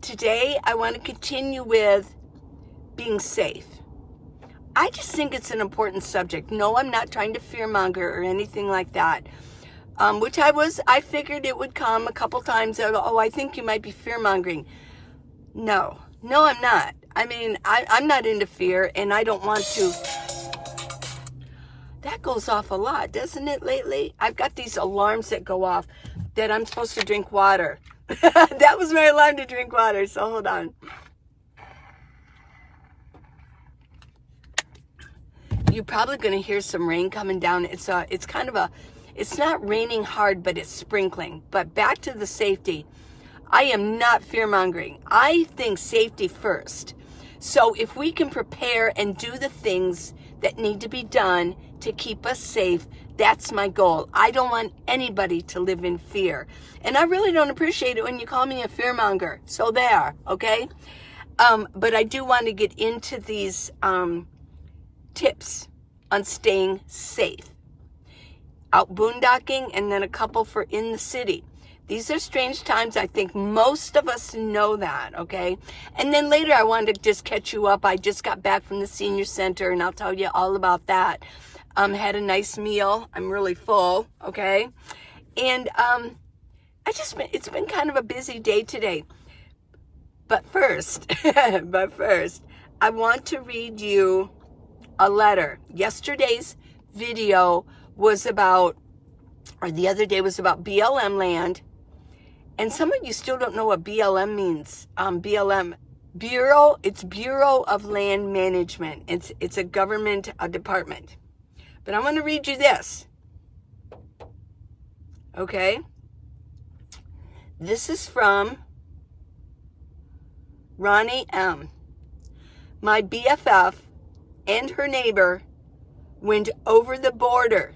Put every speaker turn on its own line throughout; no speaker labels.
Today, I want to continue with being safe. I just think it's an important subject. No, I'm not trying to fearmonger or anything like that. I figured it would come a couple times. Oh, I think you might be fearmongering. No, I'm not. I mean, I'm not into fear, and I don't want to. That goes off a lot, doesn't it, lately? I've got these alarms that go off that I'm supposed to drink water. That was my alarm to drink water, so hold on. You're probably going to hear some rain coming down. It's not raining hard, but it's sprinkling. But back to the safety. I am not fear-mongering. I think safety first. So if we can prepare and do the things that need to be done to keep us safe, that's my goal. I don't want anybody to live in fear. And I really don't appreciate it when you call me a fearmonger. So there, okay? But I do want to get into these tips on staying safe. Out boondocking, and then a couple for in the city. These are strange times. I think most of us know that, okay? And then later I wanted to just catch you up. I just got back from the senior center, and I'll tell you all about that. Had a nice meal. I'm really full, okay? And it's been kind of a busy day today. But first, I want to read you a letter. Yesterday's video was about, or the other day was about BLM land. And some of you still don't know what BLM means. BLM, it's Bureau of Land Management. It's a government department. But I'm going to read you this. Okay? This is from Ronnie M. My BFF and her neighbor went over the border,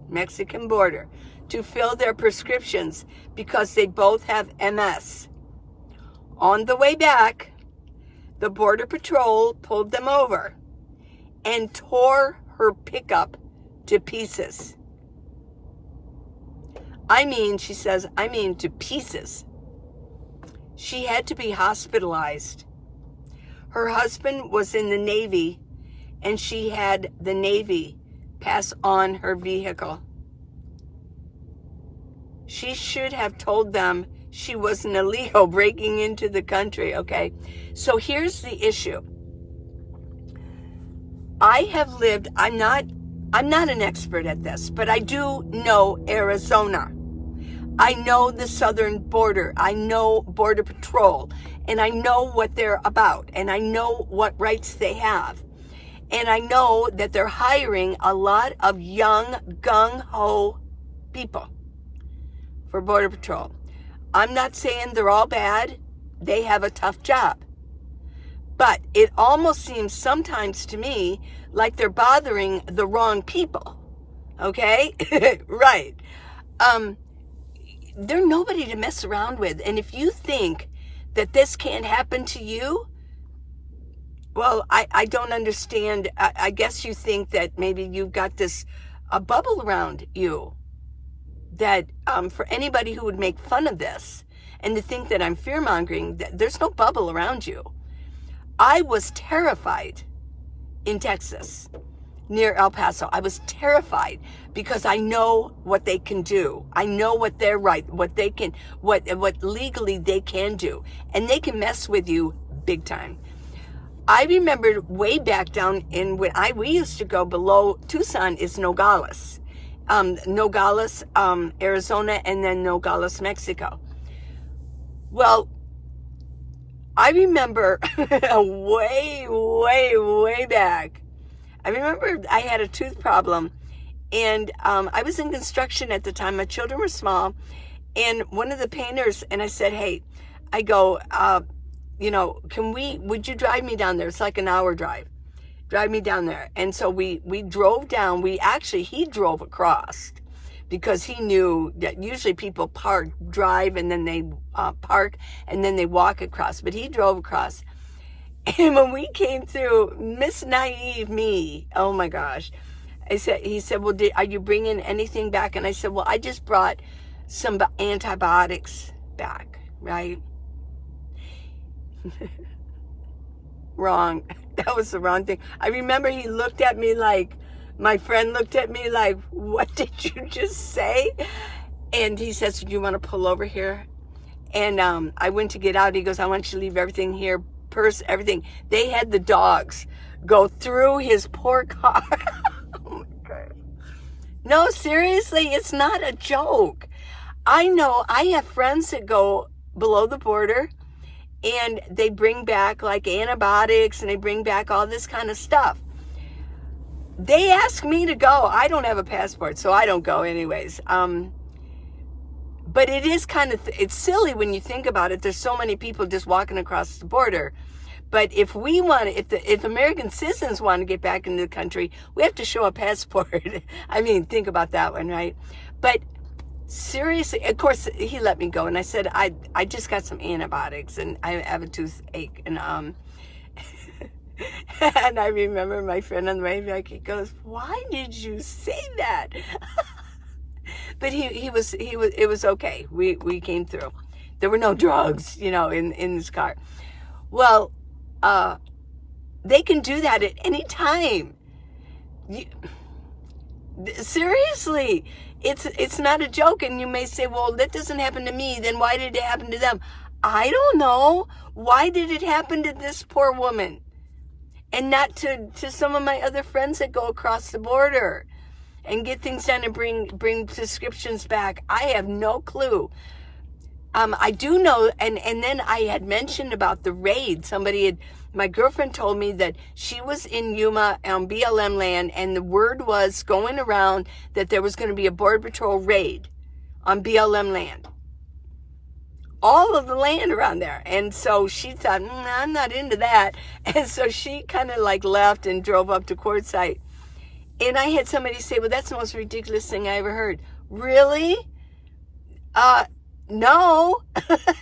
Mexican border, to fill their prescriptions because they both have MS. On the way back, the Border Patrol pulled them over and tore her pickup to pieces. She says, to pieces. She had to be hospitalized. Her husband was in the Navy, and she had the Navy pass on her vehicle. She should have told them she was an illegal breaking into the country, okay? So here's the issue. I'm not an expert at this, but I do know Arizona. I know the southern border. I know Border Patrol, and I know what they're about, and I know what rights they have. And I know that they're hiring a lot of young, gung-ho people for Border Patrol. I'm not saying they're all bad. They have a tough job. But it almost seems sometimes to me like they're bothering the wrong people. Okay? Right. They're nobody to mess around with. And if you think that this can't happen to you, well, I don't understand. I guess you think that maybe you've got a bubble around you. That for anybody who would make fun of this and to think that I'm fear-mongering, there's no bubble around you. I was terrified in Texas, near El Paso. I was terrified because I know what they can do. I know what they're right, what they can, what legally they can do. And they can mess with you big time. I remember way back down in when we used to go below Tucson is Nogales. Nogales, Arizona, and then Nogales, Mexico. Well, I remember way back. I remember I had a tooth problem, and I was in construction at the time. My children were small, and one of the painters, and I said, hey, I go, would you drive me down there? It's like an hour drive. Drive me down there. And so we drove down. He drove across because he knew that usually people drive, and then they park, and then they walk across. But he drove across. And when we came through, Miss Naive me, oh my gosh. He said, well, are you bringing anything back? And I said, well, I just brought some antibiotics back, right? Wrong. That was the wrong thing. I remember he looked at me like, my friend looked at me like, what did you just say? And he says, do you want to pull over here? And I went to get out. He goes, I want you to leave everything here, purse, everything. They had the dogs go through his poor car. Oh my God. No, seriously, it's not a joke. I know I have friends that go below the border and they bring back like antibiotics and they bring back all this kind of stuff. They ask me to go. I don't have a passport, so I don't go anyways. But it is kind of, it's silly when you think about it. There's so many people just walking across the border. But if we want to, if American citizens want to get back into the country, we have to show a passport. I mean, think about that one, right? But seriously, of course, he let me go. And I said, I just got some antibiotics and I have a toothache. And, and I remember my friend on the way back, he goes, why did you say that? But it was okay. We came through. There were no drugs, in this car. Well, they can do that at any time. Seriously, it's not a joke. And you may say, well, that doesn't happen to me. Then why did it happen to them? I don't know. Why did it happen to this poor woman? And not to some of my other friends that go across the border and get things done and bring prescriptions back. I have no clue. I do know, and then I had mentioned about the raid. My girlfriend told me that she was in Yuma on BLM land, and the word was going around that there was going to be a Border Patrol raid on BLM land. All of the land around there. And so she thought, I'm not into that. And so she kind of like left and drove up to Quartzsite. And I had somebody say, well, that's the most ridiculous thing I ever heard. Really? No.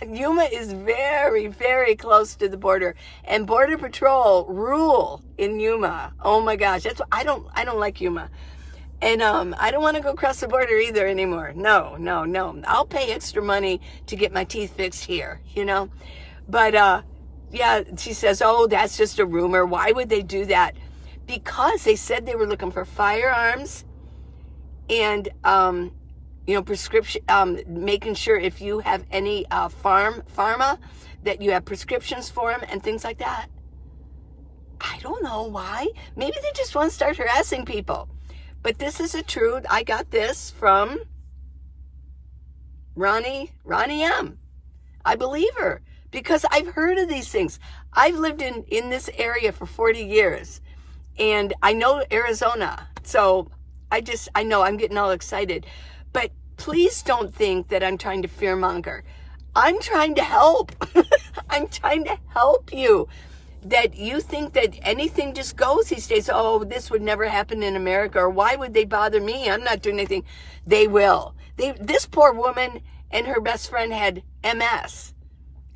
Yuma is very, very close to the border. And Border Patrol rule in Yuma. Oh my gosh. That's what, I don't like Yuma. And I don't want to go across the border either anymore. No. I'll pay extra money to get my teeth fixed here, But yeah, she says, oh, that's just a rumor. Why would they do that? Because they said they were looking for firearms and, prescription, making sure if you have any pharma, that you have prescriptions for them and things like that. I don't know why. Maybe they just want to start harassing people. But this is the truth. I got this from Ronnie M. I believe her because I've heard of these things. I've lived in this area for 40 years. And I know Arizona, so I know I'm getting all excited. But please don't think that I'm trying to fearmonger. I'm trying to help. I'm trying to help you. That you think that anything just goes these days. Oh, this would never happen in America, or why would they bother me? I'm not doing anything. They will. This poor woman and her best friend had MS,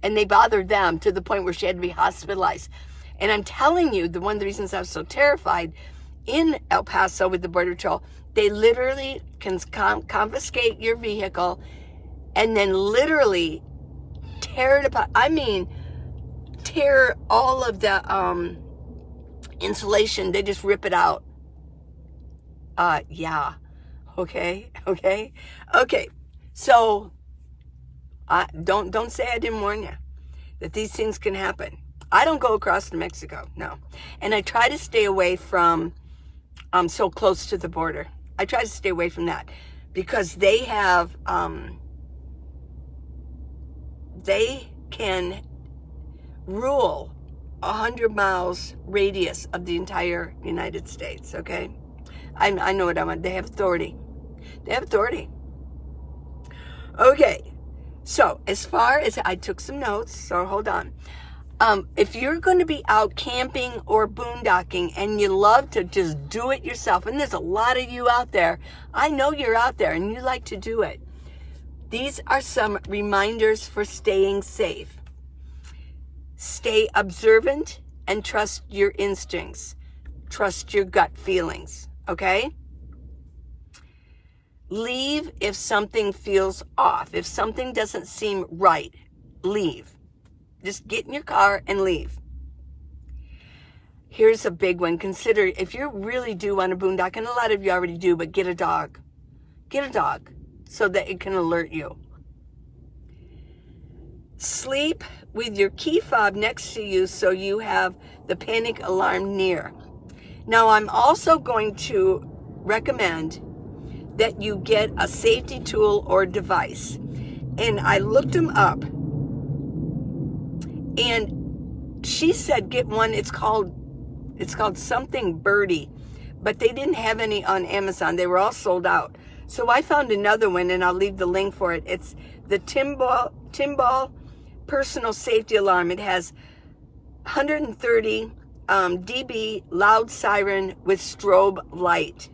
and they bothered them to the point where she had to be hospitalized. And I'm telling you, one of the reasons I was so terrified in El Paso with the Border Patrol, they literally can confiscate your vehicle and then literally tear it apart. I mean, tear all of the insulation. They just rip it out. Yeah. Okay. So, don't say I didn't warn you that these things can happen. I don't go across to Mexico, no. And I try to stay away from so close to the border. I try to stay away from that because they have, they can rule 100 miles radius of the entire United States, okay? I know what I want. They have authority. Okay, so as far as I took some notes, so hold on. If you're going to be out camping or boondocking and you love to just do it yourself, and there's a lot of you out there, I know you're out there and you like to do it. These are some reminders for staying safe. Stay observant and trust your instincts. Trust your gut feelings, okay? Leave if something feels off. If something doesn't seem right, leave. Just get in your car and leave. Here's a big one. Consider if you really do want to boondock, and a lot of you already do, but get a dog. Get a dog so that it can alert you. Sleep with your key fob next to you so you have the panic alarm near. Now, I'm also going to recommend that you get a safety tool or device. And I looked them up. And she said get one. It's called something Birdie. But they didn't have any on Amazon. They were all sold out. So I found another one, and I'll leave the link for it. It's the Timbal personal safety alarm. It has 130 dB loud siren with strobe light.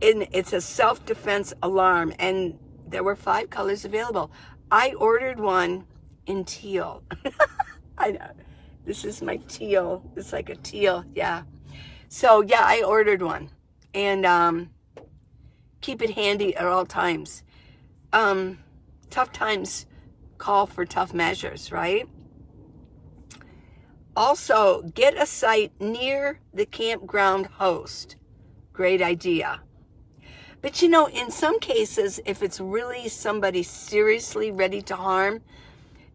And it's a self-defense alarm, and there were 5 colors available. I ordered one in teal. I know. This is my teal. It's like a teal, yeah. So, yeah, I ordered one. And keep it handy at all times. Tough times call for tough measures, right? Also, get a site near the campground host. Great idea. But you know, in some cases, if it's really somebody seriously ready to harm,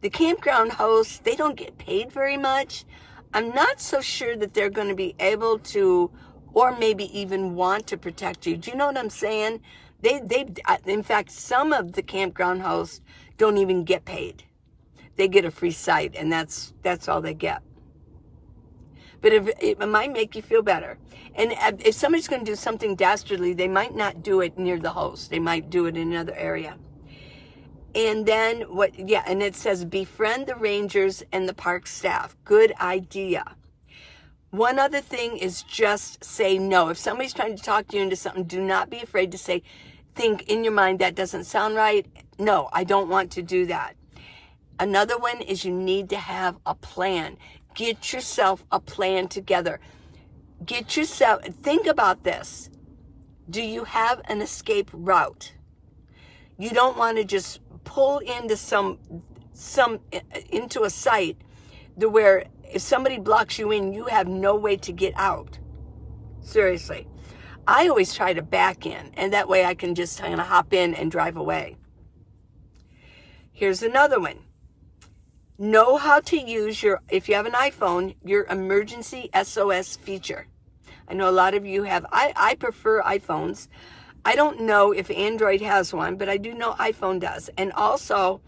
the campground hosts, they don't get paid very much. I'm not so sure that they're going to be able to, or maybe even want to protect you. Do you know what I'm saying? In fact, some of the campground hosts don't even get paid. They get a free site, and that's all they get. But it might make you feel better. And if somebody's going to do something dastardly, they might not do it near the host. They might do it in another area. And then and it says befriend the rangers and the park staff. Good idea. One other thing is just say no. If somebody's trying to talk you into something, do not be afraid to think in your mind, that doesn't sound right. No, I don't want to do that. Another one is you need to have a plan. Get yourself a plan together. Think about this. Do you have an escape route? You don't want to just pull into into a site where if somebody blocks you in, you have no way to get out. Seriously. I always try to back in, and that way I can just kind of hop in and drive away. Here's another one. Know how to use if you have an iPhone, your emergency SOS feature. I know a lot of you have. I prefer iPhones. I don't know if Android has one, but I do know iPhone does. And also,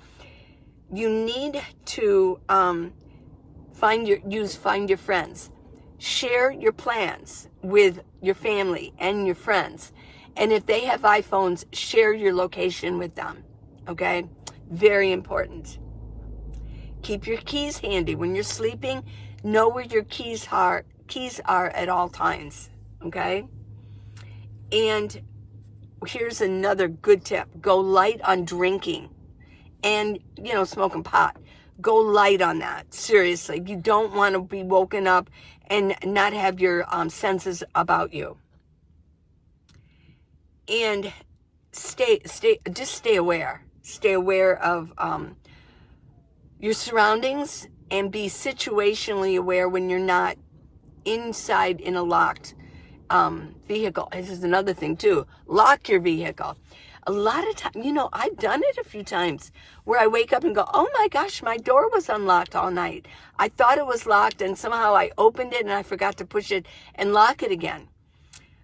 you need to find your friends. Share your plans with your family and your friends. And if they have iPhones, share your location with them. Okay? Very important. Keep your keys handy. When you're sleeping, know where your keys are at all times. Okay? And here's another good tip. Go light on drinking and, smoking pot. Go light on that. Seriously. You don't want to be woken up and not have your senses about you. And stay aware. Stay aware of your surroundings, and be situationally aware when you're not inside in a locked vehicle. This is another thing too. Lock your vehicle. A lot of times, I've done it a few times where I wake up and go, oh my gosh, my door was unlocked all night. I thought it was locked, and somehow I opened it and I forgot to push it and lock it again.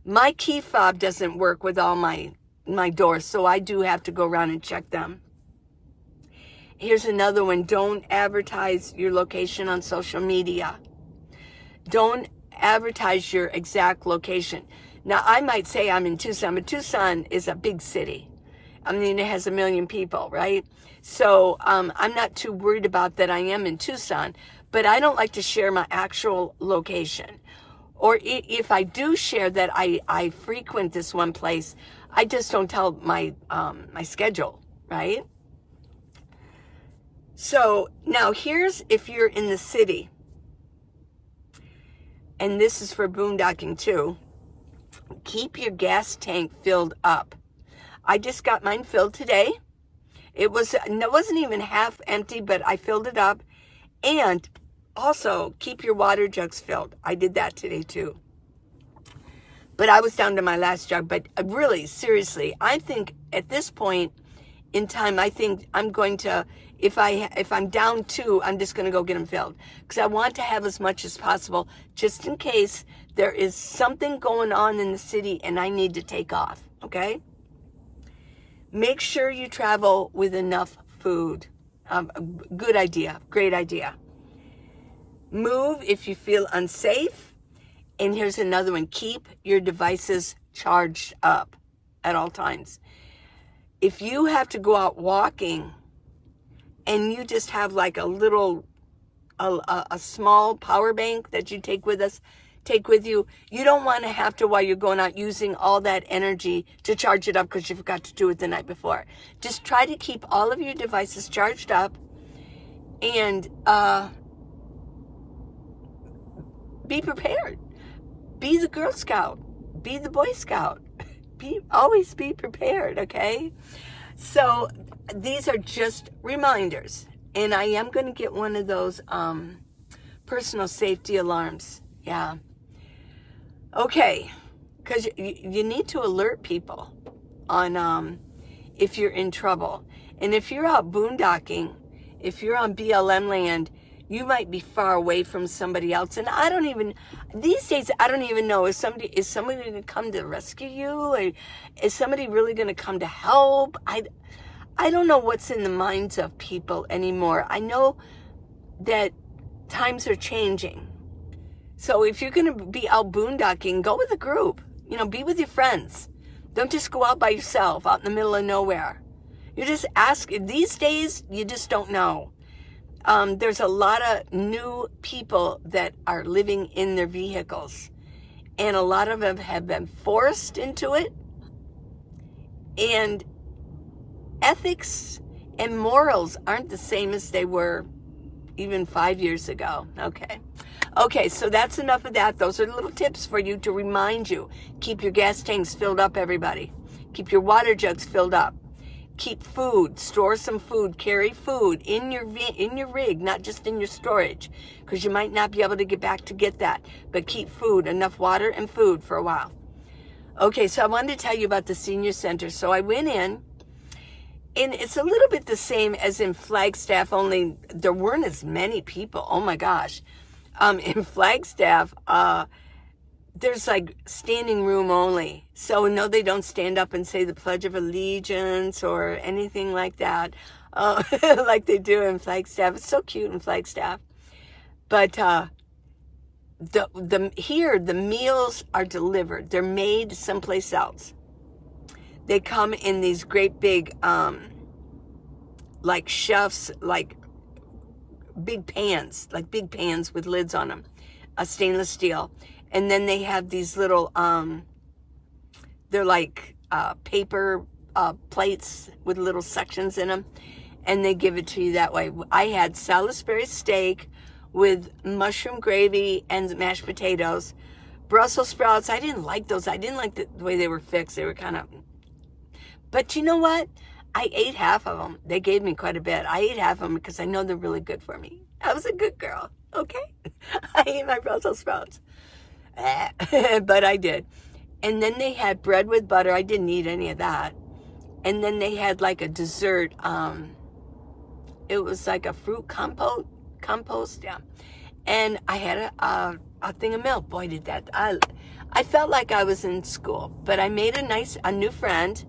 My key fob doesn't work with all my doors, so I do have to go around and check them. Here's another one. Don't advertise your location on social media. Don't advertise your exact location. Now, I might say I'm in Tucson, but Tucson is a big city. I mean, it has 1 million people, right? So I'm not too worried about that I am in Tucson, but I don't like to share my actual location. Or if I do share that I frequent this one place, I just don't tell my schedule, right? So now here's if you're in the city, and this is for boondocking too, keep your gas tank filled up. I just got mine filled today. It wasn't even half empty, but I filled it up, And also keep your water jugs filled. I did that today too. But I was down to my last jug. But really, seriously, I think at this point in time, I think I'm going to, if I'm down 2, I'm just going to go get them filled. Because I want to have as much as possible, just in case there is something going on in the city and I need to take off, okay? Make sure you travel with enough food. Good idea, great idea. Move if you feel unsafe. And here's another one. Keep your devices charged up at all times. If you have to go out walking and you just have like a little, a small power bank that you take with you, you don't want to have to, while you're going out, using all that energy to charge it up because you forgot to do it the night before. Just try to keep all of your devices charged up and be prepared. Be the Girl Scout. Be the Boy Scout. Always be prepared, okay? So these are just reminders. And I am going to get one of those personal safety alarms. Yeah. Okay. Because you need to alert people on if you're in trouble. And if you're out boondocking, if you're on BLM land, you might be far away from somebody else. And these days, I don't even know, is somebody going to come to rescue you? Or is somebody really going to come to help? I don't know what's in the minds of people anymore. I know that times are changing. So if you're going to be out boondocking, go with a group. Be with your friends. Don't just go out by yourself, out in the middle of nowhere. You just ask. These days, you just don't know. There's a lot of new people that are living in their vehicles, and a lot of them have been forced into it. And ethics and morals aren't the same as they were even 5 years ago. Okay, so that's enough of that. Those are little tips for you to remind you. Keep your gas tanks filled up, everybody. Keep your water jugs filled up. Keep food, store some food, carry food in your rig, not just in your storage, because you might not be able to get back to get that. But keep food, enough water and food for a while. Okay, so I wanted to tell you about the senior center. So I went in, and it's a little bit the same as in Flagstaff, only there weren't as many people. Oh my gosh. In Flagstaff, there's like standing room only. So no, they don't stand up and say the Pledge of Allegiance or anything like that, like they do in Flagstaff. It's so cute in Flagstaff. But here the meals are delivered. They're made someplace else. They come in these great big like chefs, like big pans with lids on them, stainless steel. And then they have these little, they're like paper plates with little sections in them. And they give it to you that way. I had Salisbury steak with mushroom gravy and mashed potatoes. Brussels sprouts, I didn't like those. I didn't like the way they were fixed. They were kind of, but you know what? I ate half of them. They gave me quite a bit. I ate half of them because I know they're really good for me. I was a good girl, okay? I ate my Brussels sprouts. But I did. And then they had bread with butter. I didn't eat any of that. And then they had like a dessert. It was like a fruit compost, yeah. And I had a thing of milk. Boy, did that. I felt like I was in school. But I made a new friend.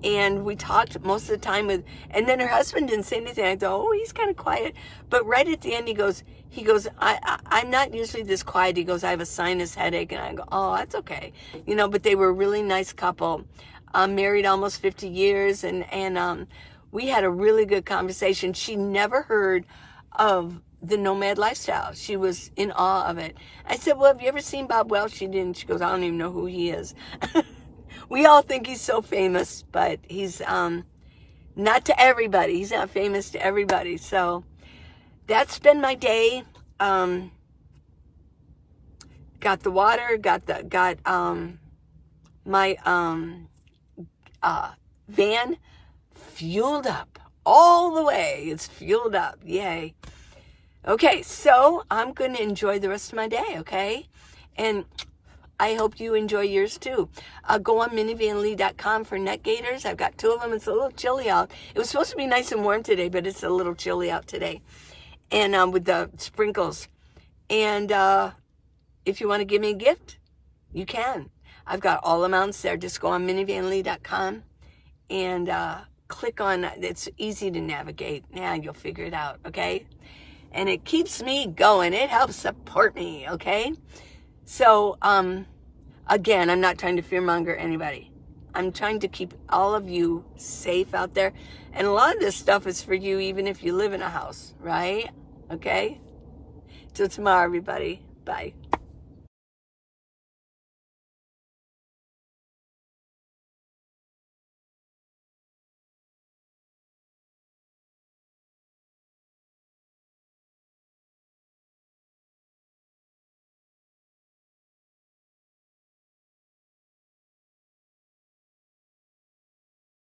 And we talked most of the time and then her husband didn't say anything. I thought, oh, he's kind of quiet. But right at the end, he goes, I'm not usually this quiet. He goes, I have a sinus headache. And I go, oh, that's okay. But they were a really nice couple, married almost 50 years. And we had a really good conversation. She never heard of the nomad lifestyle. She was in awe of it. I said, well, have you ever seen Bob Welch? She didn't. She goes, I don't even know who he is. We all think he's so famous, but he's not to everybody. He's not famous to everybody. So that's been my day. Got the water, got my van fueled up all the way. It's fueled up. Yay. Okay, so I'm going to enjoy the rest of my day, okay? And I hope you enjoy yours too. Go on minivanlee.com for neck gaiters. I've got 2 of them. It's a little chilly out. It was supposed to be nice and warm today, but it's a little chilly out today. And with the sprinkles. And if you want to give me a gift, you can. I've got all the amounts there. Just go on minivanlee.com and click on, it's easy to navigate. Yeah, you'll figure it out, okay? And it keeps me going. It helps support me, okay? So, again, I'm not trying to fearmonger anybody. I'm trying to keep all of you safe out there. And a lot of this stuff is for you even if you live in a house, right? Okay? Till tomorrow, everybody. Bye.